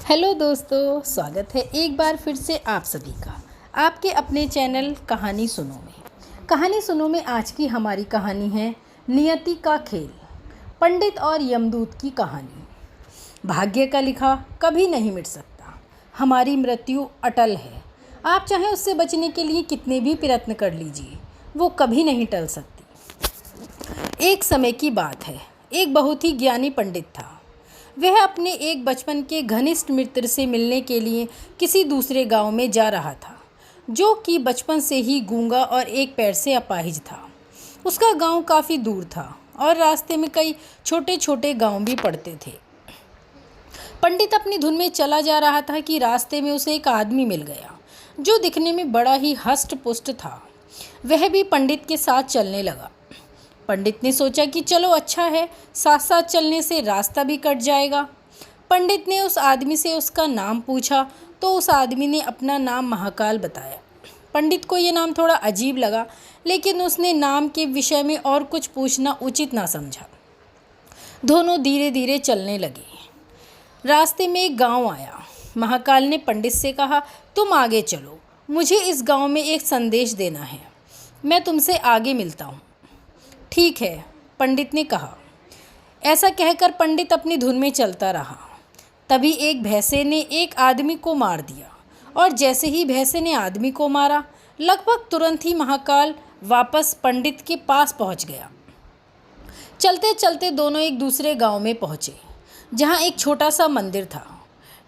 Hello दोस्तों, स्वागत है एक बार फिर से आप सभी का आपके अपने चैनल कहानी सुनो में। कहानी सुनो में आज की हमारी कहानी है नियति का खेल, पंडित और यमदूत की कहानी। भाग्य का लिखा कभी नहीं मिट सकता, हमारी मृत्यु अटल है। आप चाहे उससे बचने के लिए कितने भी प्रयत्न कर लीजिए, वो कभी नहीं टल सकती। एक समय की बात है, एक बहुत ही ज्ञानी पंडित था। वह अपने एक बचपन के घनिष्ठ मित्र से मिलने के लिए किसी दूसरे गांव में जा रहा था, जो कि बचपन से ही गूंगा और एक पैर से अपाहिज था। उसका गांव काफ़ी दूर था और रास्ते में कई छोटे छोटे गांव भी पड़ते थे। पंडित अपनी धुन में चला जा रहा था कि रास्ते में उसे एक आदमी मिल गया, जो दिखने में बड़ा ही हष्ट पुष्ट था। वह भी पंडित के साथ चलने लगा। पंडित ने सोचा कि चलो अच्छा है, साथ साथ चलने से रास्ता भी कट जाएगा। पंडित ने उस आदमी से उसका नाम पूछा तो उस आदमी ने अपना नाम महाकाल बताया। पंडित को ये नाम थोड़ा अजीब लगा, लेकिन उसने नाम के विषय में और कुछ पूछना उचित ना समझा। दोनों धीरे धीरे चलने लगे। रास्ते में एक गांव आया। महाकाल ने पंडित से कहा, तुम आगे चलो, मुझे इस गांव में एक संदेश देना है। मैं तुमसे आगे मिलता हूँ। ठीक है, पंडित ने कहा। ऐसा कहकर पंडित अपनी धुन में चलता रहा। तभी एक भैंसे ने एक आदमी को मार दिया, और जैसे ही भैंसे ने आदमी को मारा, लगभग तुरंत ही महाकाल वापस पंडित के पास पहुंच गया। चलते चलते दोनों एक दूसरे गांव में पहुंचे, जहां एक छोटा सा मंदिर था।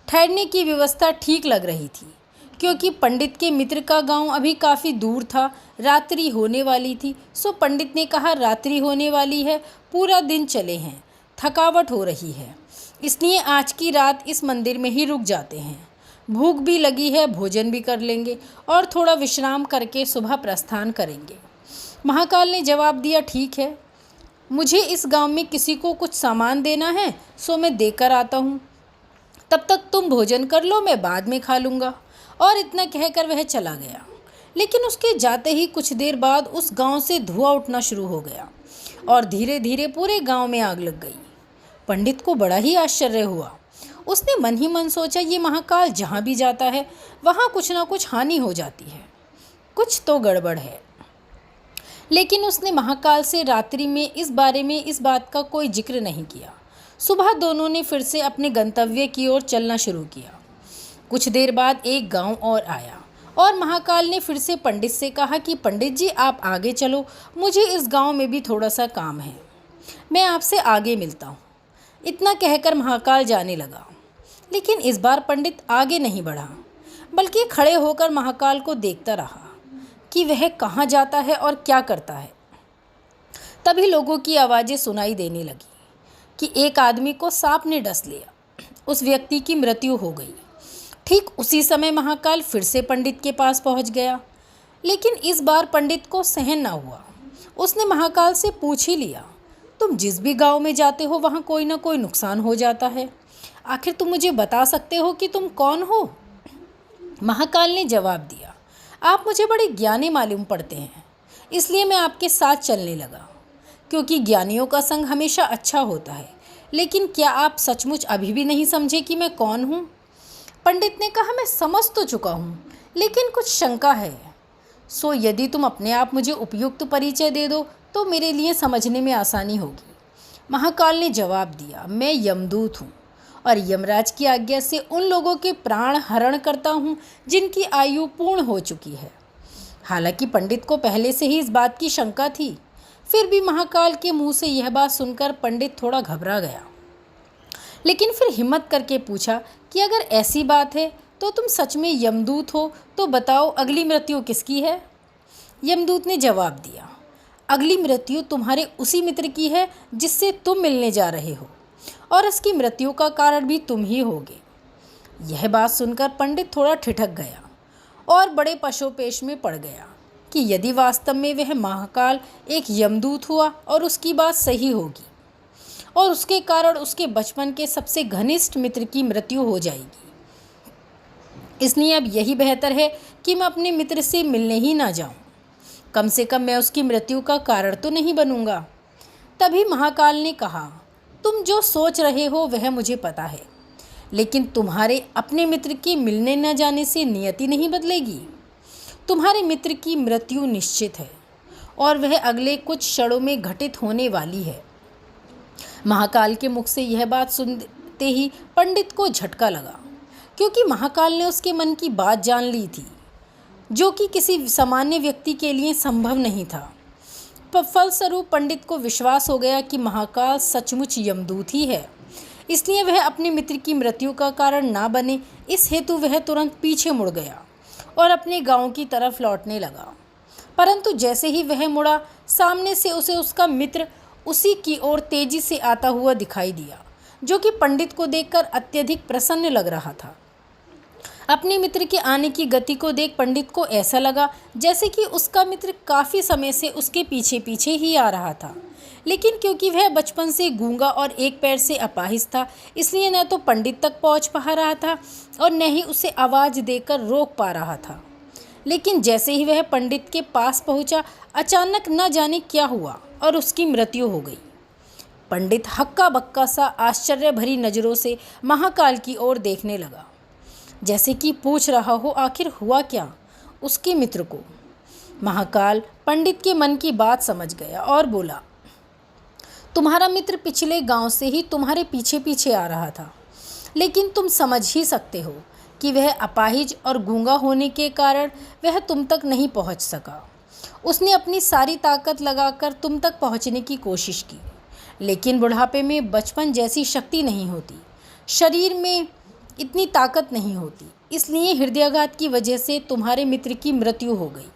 ठहरने की व्यवस्था ठीक लग रही थी, क्योंकि पंडित के मित्र का गांव अभी काफ़ी दूर था। रात्रि होने वाली थी, सो पंडित ने कहा, रात्रि होने वाली है, पूरा दिन चले हैं, थकावट हो रही है, इसलिए आज की रात इस मंदिर में ही रुक जाते हैं। भूख भी लगी है, भोजन भी कर लेंगे और थोड़ा विश्राम करके सुबह प्रस्थान करेंगे। महाकाल ने जवाब दिया, ठीक है, मुझे इस गांव में किसी को कुछ सामान देना है, सो मैं देकर आता हूँ। तब तक तुम भोजन कर लो, मैं बाद में खा लूँगा। और इतना कहकर वह चला गया। लेकिन उसके जाते ही कुछ देर बाद उस गांव से धुआं उठना शुरू हो गया और धीरे धीरे पूरे गांव में आग लग गई। पंडित को बड़ा ही आश्चर्य हुआ। उसने मन ही मन सोचा, ये महाकाल जहाँ भी जाता है वहाँ कुछ ना कुछ हानि हो जाती है, कुछ तो गड़बड़ है। लेकिन उसने महाकाल से रात्रि में इस बात का कोई जिक्र नहीं किया। सुबह दोनों ने फिर से अपने गंतव्य की ओर चलना शुरू किया। कुछ देर बाद एक गांव और आया और महाकाल ने फिर से पंडित से कहा कि पंडित जी, आप आगे चलो, मुझे इस गांव में भी थोड़ा सा काम है, मैं आपसे आगे मिलता हूँ। इतना कहकर महाकाल जाने लगा। लेकिन इस बार पंडित आगे नहीं बढ़ा, बल्कि खड़े होकर महाकाल को देखता रहा कि वह कहाँ जाता है और क्या करता है। तभी लोगों की आवाज़ें सुनाई देने लगी कि एक आदमी को सांप ने डस लिया, उस व्यक्ति की मृत्यु हो गई। ठीक उसी समय महाकाल फिर से पंडित के पास पहुंच गया। लेकिन इस बार पंडित को सहन ना हुआ। उसने महाकाल से पूछ ही लिया, तुम जिस भी गांव में जाते हो वहां कोई ना कोई नुकसान हो जाता है, आखिर तुम मुझे बता सकते हो कि तुम कौन हो? महाकाल ने जवाब दिया, आप मुझे बड़े ज्ञानी मालूम पड़ते हैं, इसलिए मैं आपके साथ चलने लगा, क्योंकि ज्ञानियों का संग हमेशा अच्छा होता है। लेकिन क्या आप सचमुच अभी भी नहीं समझे कि मैं कौन हूँ? पंडित ने कहा, मैं समझ तो चुका हूँ, लेकिन कुछ शंका है। सो यदि तुम अपने आप मुझे उपयुक्त परिचय दे दो तो मेरे लिए समझने में आसानी होगी। महाकाल ने जवाब दिया, मैं यमदूत हूँ और यमराज की आज्ञा से उन लोगों के प्राण हरण करता हूँ जिनकी आयु पूर्ण हो चुकी है। हालांकि पंडित को पहले से ही इस बात की शंका थी, फिर भी महाकाल के मुँह से यह बात सुनकर पंडित थोड़ा घबरा गया। लेकिन फिर हिम्मत करके पूछा कि अगर ऐसी बात है तो तुम सच में यमदूत हो, तो बताओ अगली मृत्यु किसकी है? यमदूत ने जवाब दिया, अगली मृत्यु तुम्हारे उसी मित्र की है जिससे तुम मिलने जा रहे हो, और इसकी मृत्यु का कारण भी तुम ही होगे। यह बात सुनकर पंडित थोड़ा ठिठक गया और बड़े पशोपेश में पड़ गया कि यदि वास्तव में वह महाकाल एक यमदूत हुआ और उसकी बात सही होगी और उसके कारण उसके बचपन के सबसे घनिष्ठ मित्र की मृत्यु हो जाएगी, इसलिए अब यही बेहतर है कि मैं अपने मित्र से मिलने ही ना जाऊं। कम से कम मैं उसकी मृत्यु का कारण तो नहीं बनूंगा। तभी महाकाल ने कहा, तुम जो सोच रहे हो वह मुझे पता है, लेकिन तुम्हारे अपने मित्र के मिलने न जाने से नियति नहीं बदलेगी। तुम्हारे मित्र की मृत्यु निश्चित है और वह अगले कुछ क्षणों में घटित होने वाली है। महाकाल के मुख से यह बात सुनते ही पंडित को झटका लगा, क्योंकि महाकाल ने उसके मन की बात जान ली थी, जो कि किसी सामान्य व्यक्ति के लिए संभव नहीं था। फलस्वरूप पंडित को विश्वास हो गया कि महाकाल सचमुच यमदूत ही है, इसलिए वह अपने मित्र की मृत्यु का कारण ना बने, इस हेतु वह तुरंत पीछे मुड़ गया और अपने गांव की तरफ लौटने लगा। परंतु जैसे ही वह मुड़ा, सामने से उसे उसका मित्र उसी की ओर तेजी से आता हुआ दिखाई दिया, जो कि पंडित को देखकर अत्यधिक प्रसन्न लग रहा था। अपने मित्र के आने की गति को देख पंडित को ऐसा लगा जैसे कि उसका मित्र काफ़ी समय से उसके पीछे पीछे ही आ रहा था, लेकिन क्योंकि वह बचपन से गूंगा और एक पैर से अपाहिज था, इसलिए न तो पंडित तक पहुंच पा रहा था और न ही उसे आवाज़ देकर रोक पा रहा था। लेकिन जैसे ही वह पंडित के पास पहुंचा, अचानक न जाने क्या हुआ और उसकी मृत्यु हो गई। पंडित हक्का बक्का सा आश्चर्य भरी नज़रों से महाकाल की ओर देखने लगा, जैसे कि पूछ रहा हो आखिर हुआ क्या उसके मित्र को। महाकाल पंडित के मन की बात समझ गया और बोला, तुम्हारा मित्र पिछले गांव से ही तुम्हारे पीछे पीछे आ रहा था, लेकिन तुम समझ ही सकते हो कि वह अपाहिज और गूंगा होने के कारण वह तुम तक नहीं पहुंच सका। उसने अपनी सारी ताकत लगाकर तुम तक पहुंचने की कोशिश की, लेकिन बुढ़ापे में बचपन जैसी शक्ति नहीं होती, शरीर में इतनी ताकत नहीं होती, इसलिए हृदयाघात की वजह से तुम्हारे मित्र की मृत्यु हो गई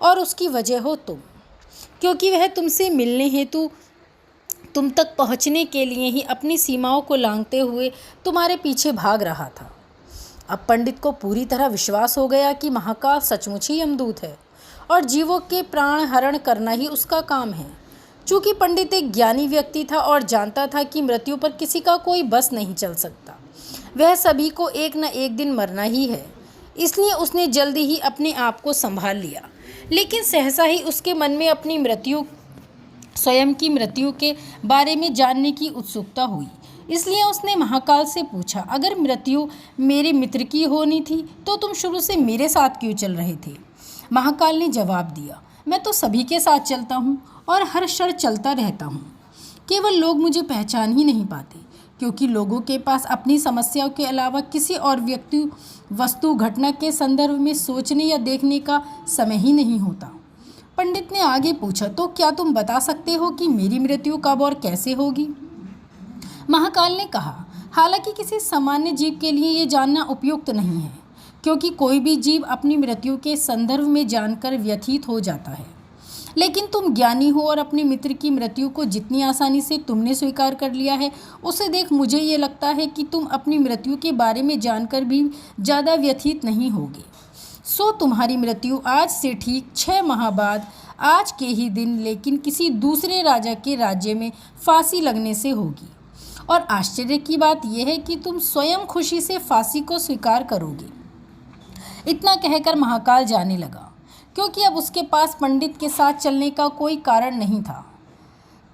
और उसकी वजह हो तुम, क्योंकि वह तुमसे मिलने हेतु तुम तक पहुंचने के लिए ही अपनी सीमाओं को लांघते हुए तुम्हारे पीछे भाग रहा था। अब पंडित को पूरी तरह विश्वास हो गया कि महाकाल सचमुच ही यमदूत है और जीवों के प्राण हरण करना ही उसका काम है। चूँकि पंडित एक ज्ञानी व्यक्ति था और जानता था कि मृत्यु पर किसी का कोई बस नहीं चल सकता, वह सभी को एक न एक दिन मरना ही है, इसलिए उसने जल्दी ही अपने आप को संभाल लिया। लेकिन सहसा ही उसके मन में अपनी स्वयं की मृत्यु के बारे में जानने की उत्सुकता हुई, इसलिए उसने महाकाल से पूछा, अगर मृत्यु मेरे मित्र की होनी थी तो तुम शुरू से मेरे साथ क्यों चल रहे थे? महाकाल ने जवाब दिया, मैं तो सभी के साथ चलता हूँ और हर क्षण चलता रहता हूँ, केवल लोग मुझे पहचान ही नहीं पाते, क्योंकि लोगों के पास अपनी समस्याओं के अलावा किसी और व्यक्ति, वस्तु, घटना के संदर्भ में सोचने या देखने का समय ही नहीं होता। पंडित ने आगे पूछा, तो क्या तुम बता सकते हो कि मेरी मृत्यु कब और कैसे होगी? महाकाल ने कहा, हालांकि किसी सामान्य जीव के लिए ये जानना उपयुक्त नहीं है, क्योंकि कोई भी जीव अपनी मृत्यु के संदर्भ में जानकर व्यथित हो जाता है, लेकिन तुम ज्ञानी हो और अपने मित्र की मृत्यु को जितनी आसानी से तुमने स्वीकार कर लिया है, उसे देख मुझे ये लगता है कि तुम अपनी मृत्यु के बारे में जानकर भी ज़्यादा व्यथित नहीं होगे। सो तुम्हारी मृत्यु आज से ठीक 6 माह बाद आज के ही दिन, लेकिन किसी दूसरे राजा के राज्य में फांसी लगने से होगी। और आश्चर्य की बात यह है कि तुम स्वयं खुशी से फांसी को स्वीकार करोगे। इतना कहकर महाकाल जाने लगा, क्योंकि अब उसके पास पंडित के साथ चलने का कोई कारण नहीं था।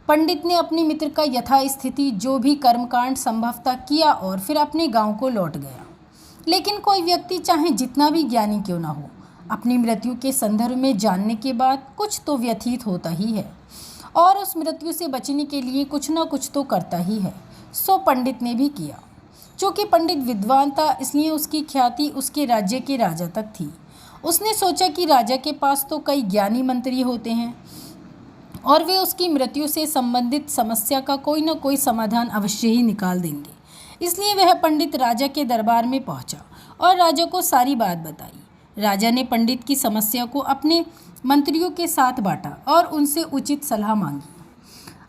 पंडित ने अपने मित्र का यथास्थिति जो भी कर्मकांड संभवतः किया और फिर अपने गांव को लौट गया। लेकिन कोई व्यक्ति चाहे जितना भी ज्ञानी क्यों ना हो, अपनी मृत्यु के संदर्भ में जानने के बाद कुछ तो व्यथित होता ही है और उस मृत्यु से बचने के लिए कुछ ना कुछ तो करता ही है। सो पंडित ने भी किया। चूँकि पंडित विद्वान था, इसलिए उसकी ख्याति उसके राज्य के राजा तक थी। उसने सोचा कि राजा के पास तो कई ज्ञानी मंत्री होते हैं और वे उसकी मृत्यु से संबंधित समस्या का कोई न कोई समाधान अवश्य ही निकाल देंगे। इसलिए वह पंडित राजा के दरबार में पहुंचा और राजा को सारी बात बताई। राजा ने पंडित की समस्या को अपने मंत्रियों के साथ बांटा और उनसे उचित सलाह मांगी।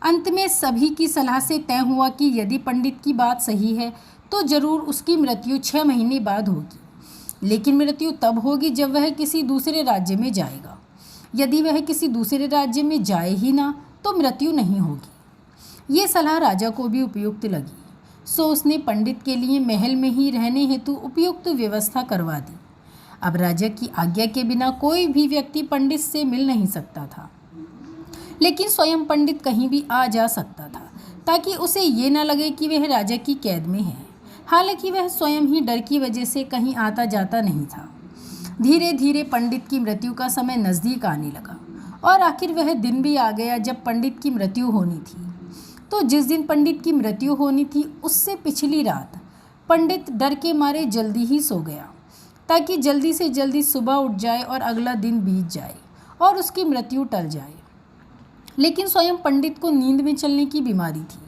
अंत में सभी की सलाह से तय हुआ कि यदि पंडित की बात सही है तो जरूर उसकी मृत्यु 6 महीने बाद होगी, लेकिन मृत्यु तब होगी जब वह किसी दूसरे राज्य में जाएगा। यदि वह किसी दूसरे राज्य में जाए ही ना तो मृत्यु नहीं होगी। ये सलाह राजा को भी उपयुक्त लगी, सो उसने पंडित के लिए महल में ही रहने हेतु उपयुक्त व्यवस्था करवा दी। अब राजा की आज्ञा के बिना कोई भी व्यक्ति पंडित से मिल नहीं सकता था, लेकिन स्वयं पंडित कहीं भी आ जा सकता था, ताकि उसे ये न लगे कि वह राजा की कैद में है। हालांकि वह स्वयं ही डर की वजह से कहीं आता जाता नहीं था। धीरे धीरे पंडित की मृत्यु का समय नज़दीक आने लगा और आखिर वह दिन भी आ गया जब पंडित की मृत्यु होनी थी। तो जिस दिन पंडित की मृत्यु होनी थी उससे पिछली रात पंडित डर के मारे जल्दी ही सो गया, ताकि जल्दी से जल्दी सुबह उठ जाए और अगला दिन बीत जाए और उसकी मृत्यु टल जाए। लेकिन स्वयं पंडित को नींद में चलने की बीमारी थी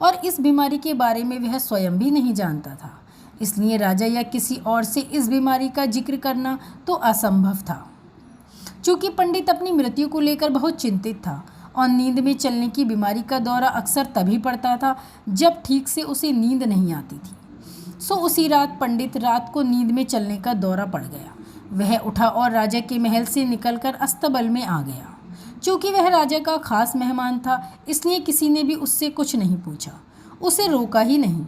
और इस बीमारी के बारे में वह स्वयं भी नहीं जानता था। इसलिए राजा या किसी और से इस बीमारी का जिक्र करना तो असंभव था। चूँकि पंडित अपनी मृत्यु को लेकर बहुत चिंतित था और नींद में चलने की बीमारी का दौरा अक्सर तभी पड़ता था जब ठीक से उसे नींद नहीं आती थी। सो उसी रात पंडित रात को नींद में चलने का दौरा पड़ गया। वह उठा और राजा के महल से निकलकर अस्तबल में आ गया। चूँकि वह राजा का खास मेहमान था, इसलिए किसी ने भी उससे कुछ नहीं पूछा, उसे रोका ही नहीं।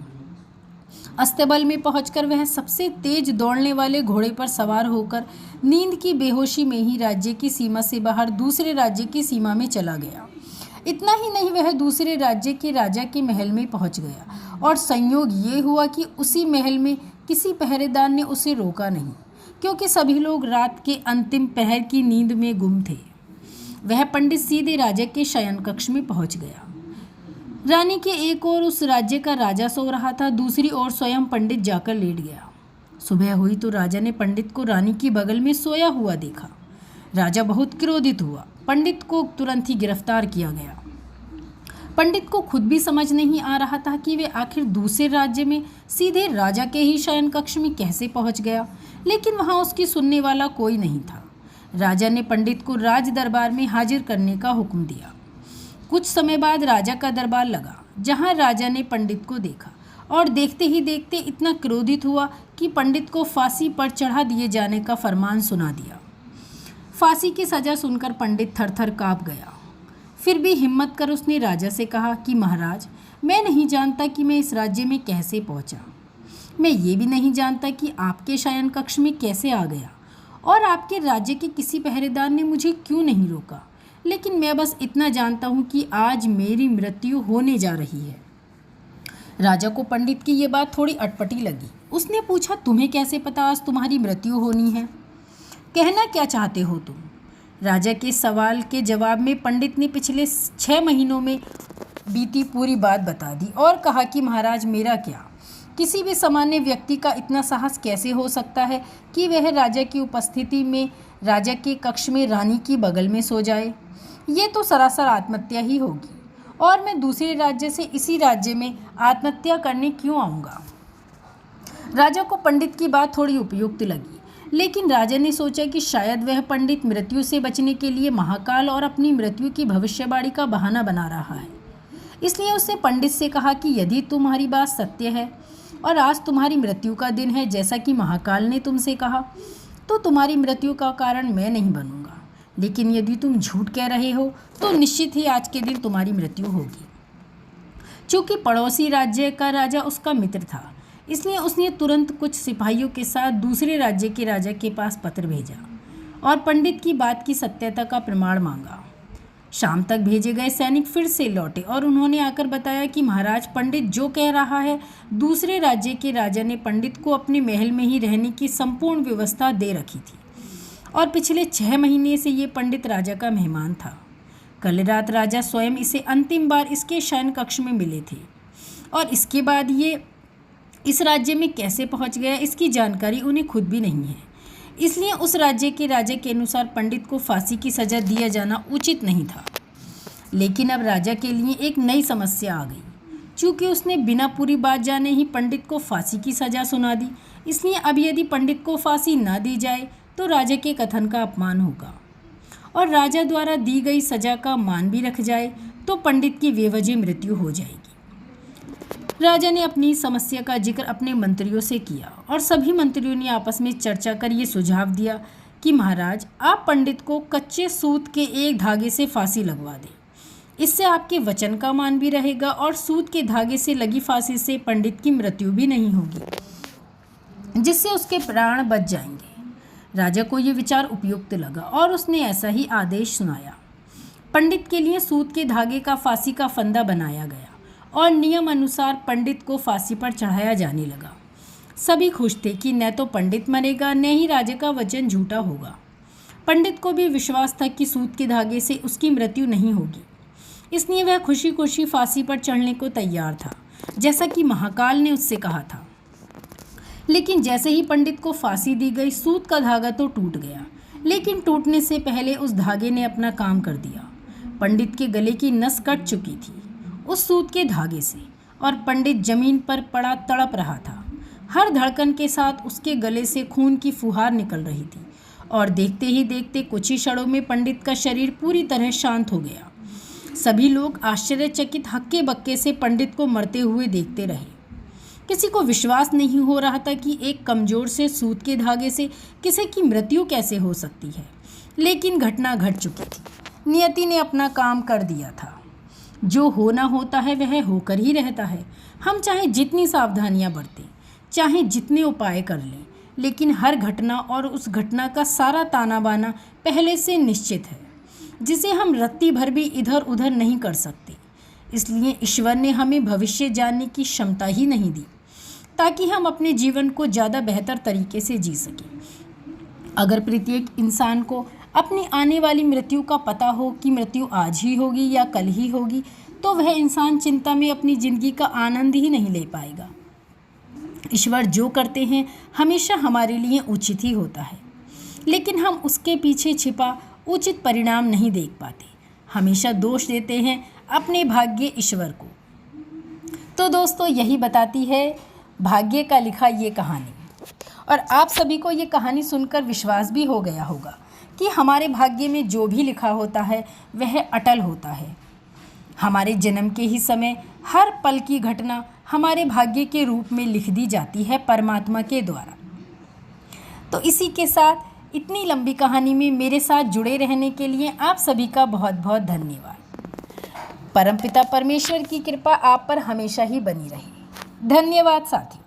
अस्तबल में पहुंचकर वह सबसे तेज दौड़ने वाले घोड़े पर सवार होकर नींद की बेहोशी में ही राज्य की सीमा से बाहर दूसरे राज्य की सीमा में चला गया। इतना ही नहीं, वह दूसरे राज्य के राजा के महल में पहुंच गया और संयोग ये हुआ कि उसी महल में किसी पहरेदार ने उसे रोका नहीं, क्योंकि सभी लोग रात के अंतिम पहर की नींद में गुम थे। वह पंडित सीधे राजा के शयन कक्ष में पहुंच गया। रानी के एक ओर उस राज्य का राजा सो रहा था, दूसरी ओर स्वयं पंडित जाकर लेट गया। सुबह हुई तो राजा ने पंडित को रानी की बगल में सोया हुआ देखा। राजा बहुत क्रोधित हुआ। पंडित को तुरंत ही गिरफ्तार किया गया। पंडित को खुद भी समझ नहीं आ रहा था कि वे आखिर दूसरे राज्य में सीधे राजा के ही शयन कक्ष में कैसे पहुंच गया, लेकिन वहां उसकी सुनने वाला कोई नहीं था। राजा ने पंडित को राज दरबार में हाजिर करने का हुक्म दिया। कुछ समय बाद राजा का दरबार लगा, जहां राजा ने पंडित को देखा और देखते ही देखते इतना क्रोधित हुआ कि पंडित को फांसी पर चढ़ा दिए जाने का फरमान सुना दिया। फांसी की सज़ा सुनकर पंडित थर-थर काँप गया। फिर भी हिम्मत कर उसने राजा से कहा कि महाराज, मैं नहीं जानता कि मैं इस राज्य में कैसे पहुंचा। मैं ये भी नहीं जानता कि आपके शयन कक्ष में कैसे आ गया और आपके राज्य के किसी पहरेदार ने मुझे क्यों नहीं रोका। लेकिन मैं बस इतना जानता हूँ कि आज मेरी मृत्यु होने जा रही है। राजा को पंडित की ये बात थोड़ी अटपटी लगी। उसने पूछा, तुम्हें कैसे पता आज तुम्हारी मृत्यु होनी है? कहना क्या चाहते हो तुम? राजा के सवाल के जवाब में पंडित ने पिछले 6 महीनों में बीती पूरी बात बता दी और कहा कि महाराज, मेरा क्या, किसी भी सामान्य व्यक्ति का इतना साहस कैसे हो सकता है कि वह राजा की उपस्थिति में राजा के कक्ष में रानी की बगल में सो जाए। ये तो सरासर आत्महत्या ही होगी और मैं दूसरे राज्य से इसी राज्य में आत्महत्या करने क्यों आऊँगा। राजा को पंडित की बात थोड़ी उपयुक्त लगी, लेकिन राजा ने सोचा कि शायद वह पंडित मृत्यु से बचने के लिए महाकाल और अपनी मृत्यु की भविष्यवाणी का बहाना बना रहा है। इसलिए उसने पंडित से कहा कि यदि तुम्हारी बात सत्य है और आज तुम्हारी मृत्यु का दिन है जैसा कि महाकाल ने तुमसे कहा, तो तुम्हारी मृत्यु का कारण मैं नहीं बनूंगा। लेकिन यदि तुम झूठ कह रहे हो तो निश्चित ही आज के दिन तुम्हारी मृत्यु होगी। चूँकि पड़ोसी राज्य का राजा उसका मित्र था, इसलिए उसने तुरंत कुछ सिपाहियों के साथ दूसरे राज्य के राजा के पास पत्र भेजा और पंडित की बात की सत्यता का प्रमाण मांगा। शाम तक भेजे गए सैनिक फिर से लौटे और उन्होंने आकर बताया कि महाराज, पंडित जो कह रहा है, दूसरे राज्य के राजा ने पंडित को अपने महल में ही रहने की संपूर्ण व्यवस्था दे रखी थी और पिछले 6 महीने से ये पंडित राजा का मेहमान था। कल रात राजा स्वयं इसे अंतिम बार इसके शयन कक्ष में मिले थे और इसके बाद ये इस राज्य में कैसे पहुंच गया, इसकी जानकारी उन्हें खुद भी नहीं है। इसलिए उस राज्य के राजा के अनुसार पंडित को फांसी की सज़ा दिया जाना उचित नहीं था। लेकिन अब राजा के लिए एक नई समस्या आ गई। चूँकि उसने बिना पूरी बात जाने ही पंडित को फांसी की सज़ा सुना दी, इसलिए अब यदि पंडित को फांसी ना दी जाए तो राजा के कथन का अपमान होगा और राजा द्वारा दी गई सज़ा का मान भी रख जाए तो पंडित की बेवजह मृत्यु हो जाएगी। राजा ने अपनी समस्या का जिक्र अपने मंत्रियों से किया और सभी मंत्रियों ने आपस में चर्चा कर ये सुझाव दिया कि महाराज, आप पंडित को कच्चे सूत के एक धागे से फांसी लगवा दें। इससे आपके वचन का मान भी रहेगा और सूत के धागे से लगी फांसी से पंडित की मृत्यु भी नहीं होगी, जिससे उसके प्राण बच जाएंगे। राजा को ये विचार उपयुक्त लगा और उसने ऐसा ही आदेश सुनाया। पंडित के लिए सूत के धागे का फांसी का फंदा बनाया गया और नियम अनुसार पंडित को फांसी पर चढ़ाया जाने लगा। सभी खुश थे कि न तो पंडित मरेगा न ही राजा का वचन झूठा होगा। पंडित को भी विश्वास था कि सूत के धागे से उसकी मृत्यु नहीं होगी, इसलिए वह खुशी खुशी फांसी पर चढ़ने को तैयार था, जैसा कि महाकाल ने उससे कहा था। लेकिन जैसे ही पंडित को फांसी दी गई, सूत का धागा तो टूट गया, लेकिन टूटने से पहले उस धागे ने अपना काम कर दिया। पंडित के गले की नस कट चुकी थी उस सूत के धागे से, और पंडित जमीन पर पड़ा तड़प रहा था। हर धड़कन के साथ उसके गले से खून की फुहार निकल रही थी, और देखते ही देखते कुछ ही क्षणों में पंडित का शरीर पूरी तरह शांत हो गया। सभी लोग आश्चर्यचकित हक्के बक्के से पंडित को मरते हुए देखते रहे। किसी को विश्वास नहीं हो रहा था कि एक कमजोर से सूत के धागे से किसी की मृत्यु कैसे हो सकती है, लेकिन घटना घट चुकी थी। नियति ने अपना काम कर दिया था। जो होना होता है वह होकर ही रहता है। हम चाहे जितनी सावधानियां बरतें, चाहे जितने उपाय कर लें, लेकिन हर घटना और उस घटना का सारा ताना बाना पहले से निश्चित है, जिसे हम रत्ती भर भी इधर उधर नहीं कर सकते। इसलिए ईश्वर ने हमें भविष्य जानने की क्षमता ही नहीं दी, ताकि हम अपने जीवन को ज़्यादा बेहतर तरीके से जी सकें। अगर प्रत्येक इंसान को अपनी आने वाली मृत्यु का पता हो कि मृत्यु आज ही होगी या कल ही होगी, तो वह इंसान चिंता में अपनी ज़िंदगी का आनंद ही नहीं ले पाएगा। ईश्वर जो करते हैं हमेशा हमारे लिए उचित ही होता है, लेकिन हम उसके पीछे छिपा उचित परिणाम नहीं देख पाते। हमेशा दोष देते हैं अपने भाग्य ईश्वर को। तो दोस्तों, यही बताती है भाग्य का लिखा ये कहानी। और आप सभी को ये कहानी सुनकर विश्वास भी हो गया होगा कि हमारे भाग्य में जो भी लिखा होता है वह अटल होता है। हमारे जन्म के ही समय हर पल की घटना हमारे भाग्य के रूप में लिख दी जाती है परमात्मा के द्वारा। तो इसी के साथ इतनी लंबी कहानी में मेरे साथ जुड़े रहने के लिए आप सभी का बहुत बहुत धन्यवाद। परमपिता परमेश्वर की कृपा आप पर हमेशा ही बनी रहे। धन्यवाद साथियों।